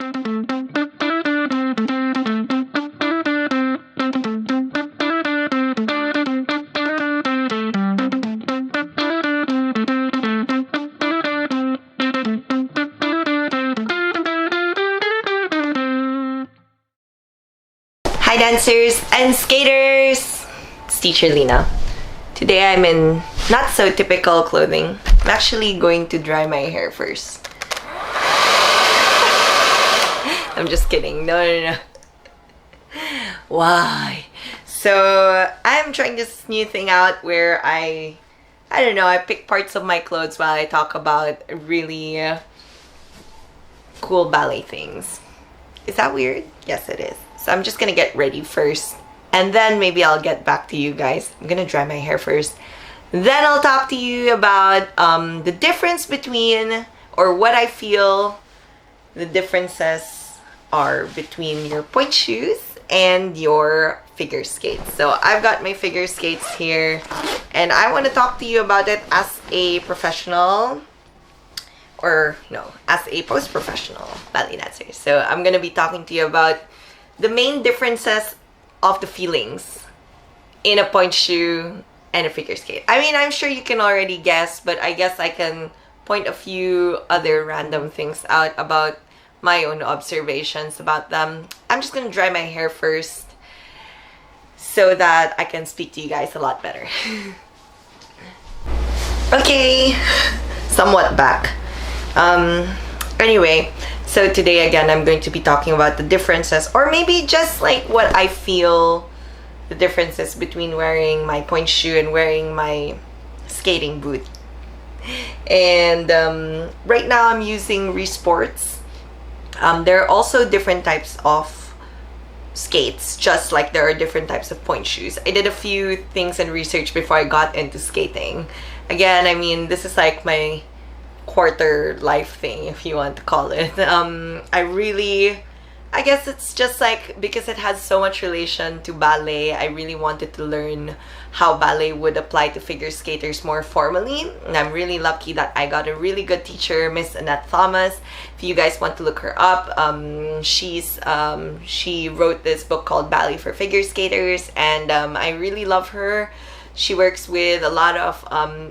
Hi dancers and skaters! It's teacher Lina. Today I'm in not so typical clothing. I'm actually going to dry my hair first. I'm just kidding. No. Why? So I'm trying this new thing out where I don't know, I pick parts of my clothes while I talk about really cool ballet things. Is that weird? Yes, it is. So I'm just gonna get ready first, and then maybe I'll get back to you guys. I'm gonna dry my hair first. Then I'll talk to you about the difference between, or what I feel the differences are between your pointe shoes and your figure skates. So I've got my figure skates here, and I want to talk to you about it as a professional, or no, as a post-professional ballet dancer. So I'm gonna be talking to you about the main differences of the feelings in a pointe shoe and a figure skate. I mean, I'm sure you can already guess, but I guess I can point a few other random things out about my own observations about them. I'm just gonna dry my hair first so that I can speak to you guys a lot better. Okay, somewhat back. Anyway, so today again I'm going to be talking about the differences, or maybe just like what I feel the differences between wearing my pointe shoe and wearing my skating boot. And right now I'm using Resports. There are also different types of skates, just like there are different types of pointe shoes. I did a few things and research before I got into skating. Again, I mean, this is like my quarter life thing, if you want to call it. I guess it's just like, because it has so much relation to ballet, I really wanted to learn how ballet would apply to figure skaters more formally. And I'm really lucky that I got a really good teacher, Miss Annette Thomas. If you guys want to look her up, she wrote this book called Ballet for Figure Skaters, and I really love her. She works with a lot of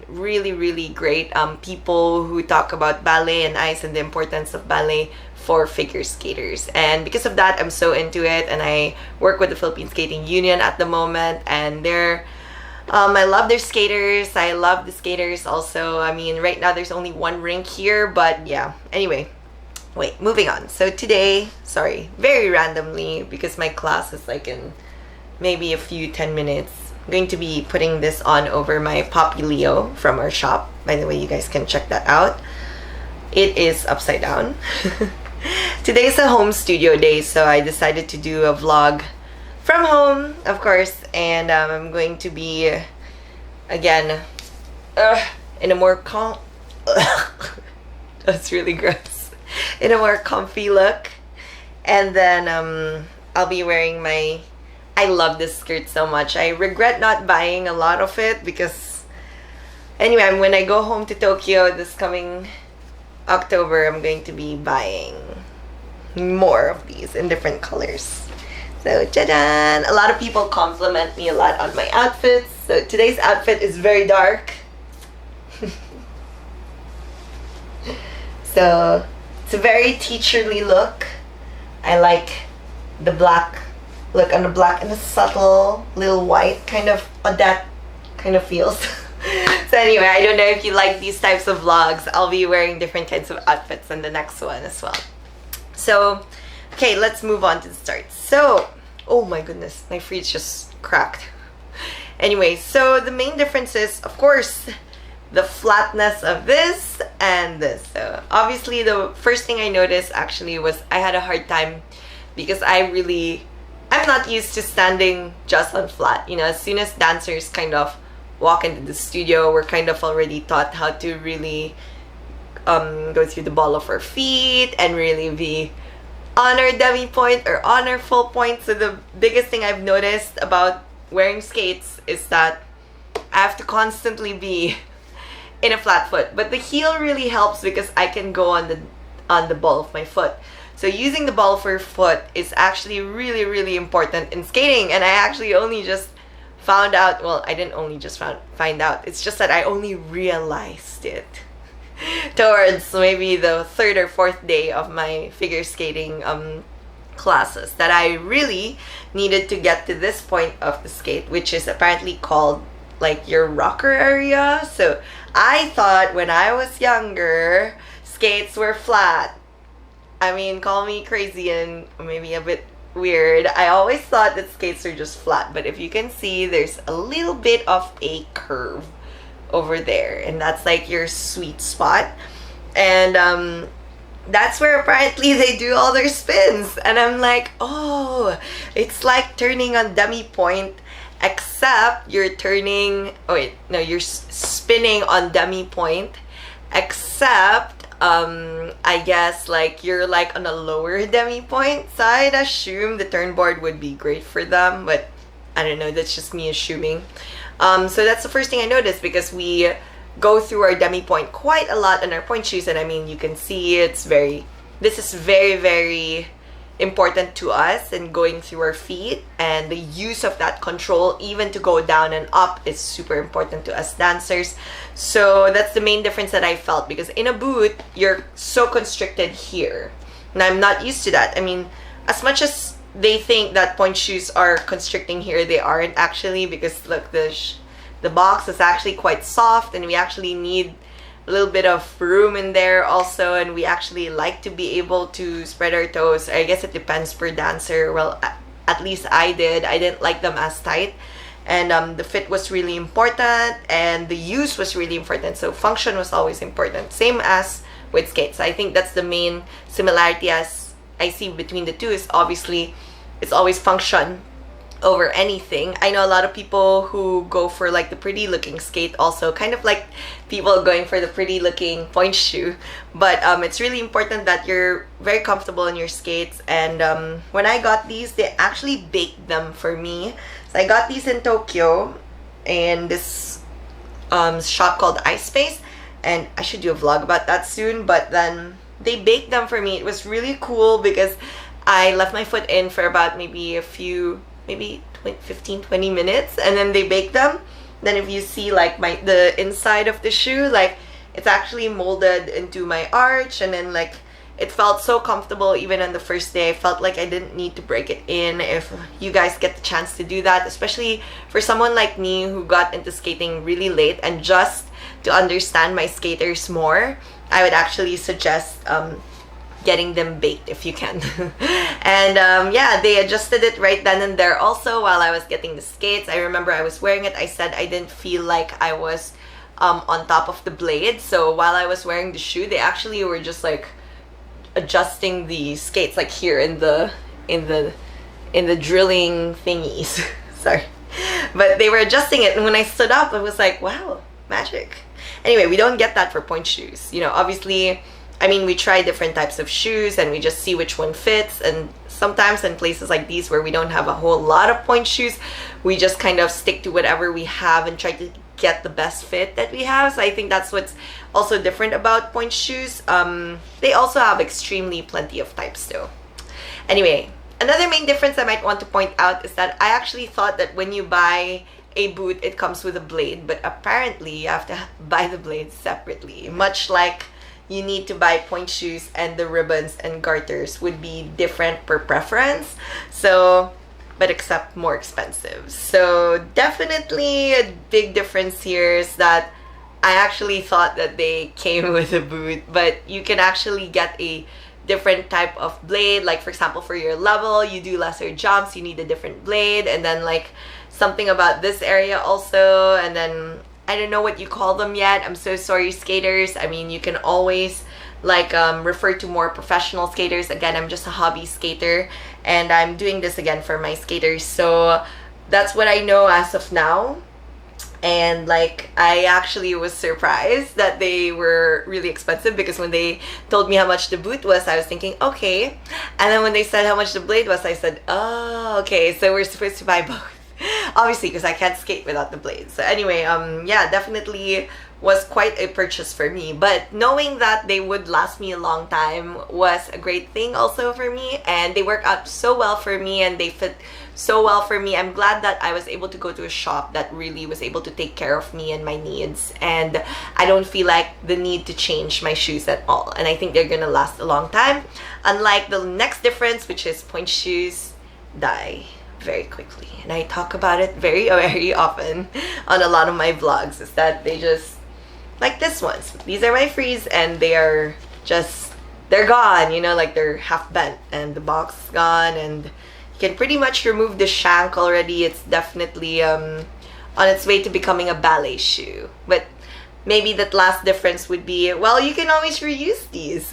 really great people who talk about ballet and ice and the importance of ballet for figure skaters. And because of that, I'm so into it, and I work with the Philippine Skating Union at the moment, and I love their skaters. I love the skaters also. I mean, right now there's only one rink here, but yeah. Anyway, wait, moving on. So today, sorry, very randomly, because my class is like in maybe a few 10 minutes, I'm going to be putting this on over my Poppy Leo from our shop. By the way, you guys can check that out. It is upside down. Today's a home studio day, so I decided to do a vlog from home, of course, and I'm going to be, again, in a more that's really gross, in a more comfy look. And then I'll be wearing my, I love this skirt so much. I regret not buying a lot of it, because anyway, when I go home to Tokyo this coming October, I'm going to be buying more of these in different colors. So, ta-da! A lot of people compliment me a lot on my outfits. So today's outfit is very dark. So it's a very teacherly look. I like the black look on the black and the subtle little white kind of, that kind of feels. So anyway, I don't know if you like these types of vlogs. I'll be wearing different kinds of outfits in the next one as well. So, okay, let's move on to the start. So, oh my goodness, my fridge just cracked. Anyway, so the main difference is, of course, the flatness of this and this. So obviously the first thing I noticed actually was I had a hard time, because I'm not used to standing just on flat. You know, as soon as dancers kind of walk into the studio, we're kind of already taught how to really go through the ball of our feet and really be on our demi point or on our full point. So the biggest thing I've noticed about wearing skates is that I have to constantly be in a flat foot, but the heel really helps because I can go on the ball of my foot. So using the ball for foot is actually really, really important in skating. And I actually only just found out, well, I didn't only just find out, it's just that I only realized it towards maybe the third or fourth day of my figure skating classes, that I really needed to get to this point of the skate, which is apparently called like your rocker area. So I thought when I was younger, skates were flat. I mean, call me crazy and maybe a bit weird. I always thought that skates are just flat, but if you can see, there's a little bit of a curve over there, and that's like your sweet spot. And that's where apparently they do all their spins. And I'm like, oh, it's like turning on dummy point, except you're turning, oh wait, no, you're spinning on dummy point, except I guess like you're like on a lower demi point. So I'd assume the turnboard would be great for them, but I don't know, that's just me assuming. So that's the first thing I noticed, because we go through our demi point quite a lot on our point shoes, and I mean, you can see this is very, very important to us, and going through our feet and the use of that control even to go down and up is super important to us dancers. So that's the main difference that I felt, because in a boot you're so constricted here, and I'm not used to that. I mean, as much as they think that point shoes are constricting here, they aren't actually, because look, the box is actually quite soft, and we actually need a little bit of room in there also, and we actually like to be able to spread our toes. I guess it depends per dancer. Well, at least I didn't like them as tight, and the fit was really important, and the use was really important, so function was always important, same as with skates. I think that's the main similarity as I see between the two, is obviously it's always function over anything. I know a lot of people who go for like the pretty looking skate, also kind of like people going for the pretty looking point shoe, but it's really important that you're very comfortable in your skates. And when I got these, they actually baked them for me. So I got these in Tokyo, in this shop called Ice Space, and I should do a vlog about that soon, but then they baked them for me. It was really cool because I left my foot in for about maybe 15-20 minutes, and then they bake them. Then if you see like the inside of the shoe, like it's actually molded into my arch, and then like it felt so comfortable. Even on the first day, I felt like I didn't need to break it in. If you guys get the chance to do that, especially for someone like me who got into skating really late and just to understand my skaters more, I would actually suggest getting them baked if you can. And yeah, they adjusted it right then and there. Also, while I was getting the skates, I remember I was wearing it, I said I didn't feel like I was on top of the blade. So while I was wearing the shoe, they actually were just like adjusting the skates, like here in the drilling thingies. Sorry, but they were adjusting it, and when I stood up, I was like, wow, magic. Anyway, we don't get that for point shoes, you know. Obviously, I mean, we try different types of shoes and we just see which one fits, and sometimes in places like these where we don't have a whole lot of point shoes, we just kind of stick to whatever we have and try to get the best fit that we have. So I think that's what's also different about point shoes. They also have extremely plenty of types though. Anyway, another main difference I might want to point out is that I actually thought that when you buy a boot, it comes with a blade, but apparently you have to buy the blades separately, much like you need to buy point shoes, and the ribbons and garters would be different per preference. So, but except more expensive. So definitely a big difference here is that I actually thought that they came with a boot, but you can actually get a different type of blade. Like for example, for your level, you do lesser jumps, you need a different blade, and then like something about this area also, and then I don't know what you call them yet. I'm so sorry, skaters. I mean, you can always like refer to more professional skaters. Again, I'm just a hobby skater, and I'm doing this again for my skaters. So that's what I know as of now. And like, I actually was surprised that they were really expensive, because when they told me how much the boot was, I was thinking, okay. And then when they said how much the blade was, I said, oh, okay, so we're supposed to buy both. Obviously, because I can't skate without the blades. So anyway, yeah, definitely was quite a purchase for me. But knowing that they would last me a long time was a great thing also for me. And they work out so well for me and they fit so well for me. I'm glad that I was able to go to a shop that really was able to take care of me and my needs. And I don't feel like the need to change my shoes at all. And I think they're gonna last a long time. Unlike the next difference, which is Pointe shoes die very quickly. And I talk about it very, very often on a lot of my vlogs, is that they just, like this ones. These are my freeze and they are just, they're gone, you know, like they're half bent and the box is gone and you can pretty much remove the shank already. It's definitely on its way to becoming a ballet shoe. But maybe that last difference would be, well, you can always reuse these.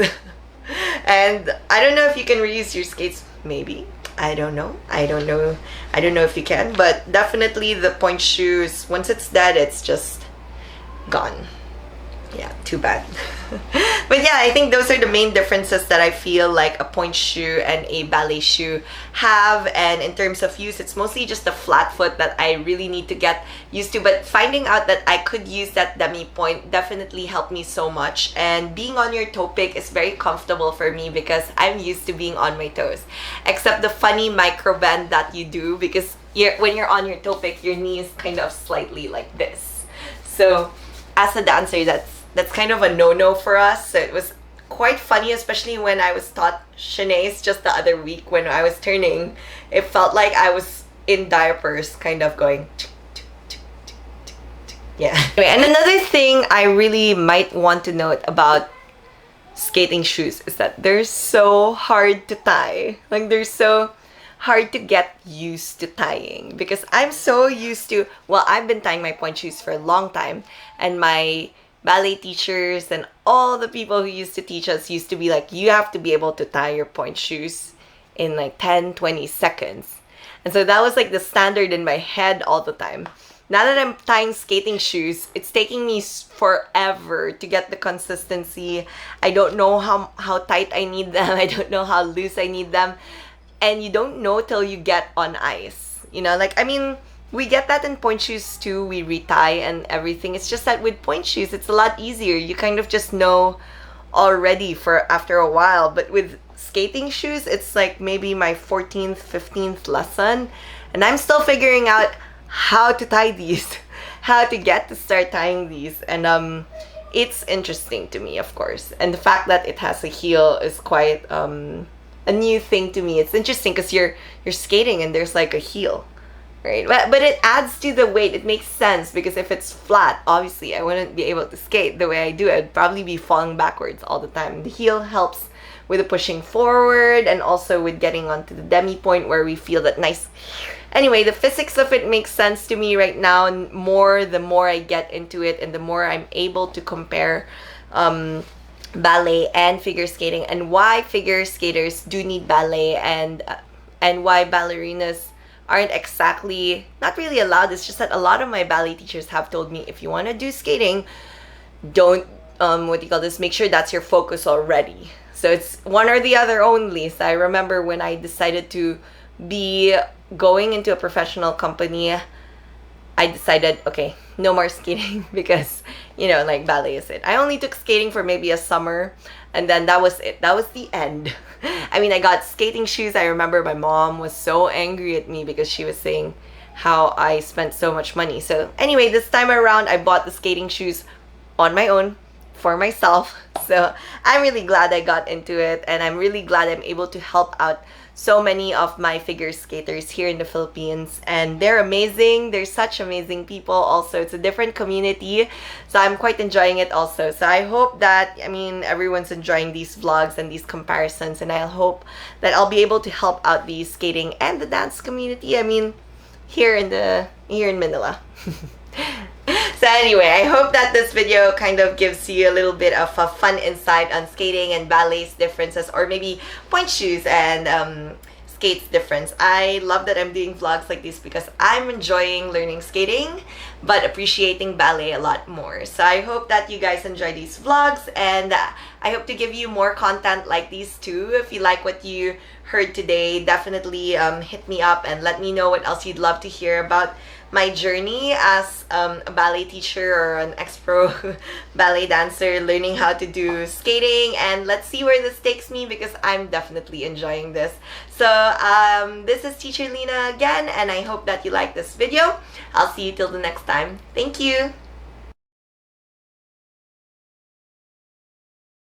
And I don't know if you can reuse your skates, maybe. I don't know if you can, but definitely the Pointe shoes, once it's dead, it's just gone. Yeah, too bad. But yeah, I think those are the main differences that I feel like a Pointe shoe and a ballet shoe have. And in terms of use, it's mostly just the flat foot that I really need to get used to. But finding out that I could use that demi point definitely helped me so much. And being on your toe pick is very comfortable for me because I'm used to being on my toes. Except the funny micro bend that you do, because when you're on your toe pick, your knee is kind of slightly like this. So as a dancer, that's kind of a no-no for us. So it was quite funny, especially when I was taught chaînés just the other week when I was turning. It felt like I was in diapers, kind of going yeah. Anyway, and another thing I really might want to note about skating shoes is that they're so hard to tie. Like, they're so hard to get used to tying because I'm so used to, well, I've been tying my Pointe shoes for a long time, and my ballet teachers and all the people who used to teach us used to be like, you have to be able to tie your Pointe shoes in like 10-20 seconds. And so that was like the standard in my head all the time. Now that I'm tying skating shoes, it's taking me forever to get the consistency. I don't know how tight I need them. I don't know how loose I need them. And you don't know till you get on ice. You know, like, I mean, we get that in Pointe shoes too. We retie and everything. It's just that with Pointe shoes, it's a lot easier. You kind of just know already for after a while. But with skating shoes, it's like maybe my 14th, 15th lesson. And I'm still figuring out how to tie these, how to get to start tying these. And it's interesting to me, of course. And the fact that it has a heel is quite a new thing to me. It's interesting because you're skating and there's like a heel. Right, but it adds to the weight. It makes sense because if it's flat, obviously I wouldn't be able to skate the way I do. I'd probably be falling backwards all the time. The heel helps with the pushing forward and also with getting onto the demi point where we feel that nice. Anyway, the physics of it makes sense to me right now. And the more I get into it and the more I'm able to compare ballet and figure skating, and why figure skaters do need ballet, and why ballerinas aren't exactly, not really allowed. It's just that a lot of my ballet teachers have told me, if you want to do skating, don't make sure that's your focus already. So it's one or the other only. So I remember when I decided to be going into a professional company, I decided, okay, no more skating because, you know, like, ballet is it. I only took skating for maybe a summer, and then that was it. That was the end. I mean, I got skating shoes. I remember my mom was so angry at me because she was saying how I spent so much money. So anyway, this time around, I bought the skating shoes on my own for myself. So I'm really glad I got into it, and I'm really glad I'm able to help out so many of my figure skaters here in the Philippines, and they're amazing. They're such amazing people. Also, it's a different community, so I'm quite enjoying it also. So I hope that, I mean, everyone's enjoying these vlogs and these comparisons, and I hope that I'll be able to help out the skating and the dance community, I mean, here in Manila. So anyway, I hope that this video kind of gives you a little bit of a fun insight on skating and ballet's differences, or maybe Pointe shoes and skates difference. I love that I'm doing vlogs like this because I'm enjoying learning skating but appreciating ballet a lot more. So I hope that you guys enjoy these vlogs, and I hope to give you more content like these too. If you like what you heard today, definitely hit me up and let me know what else you'd love to hear about my journey as a ballet teacher or an ex-pro ballet dancer, learning how to do skating, and let's see where this takes me because I'm definitely enjoying this. So this is teacher Lina again, and I hope that you like this video. I'll see you till the next time. Thank you.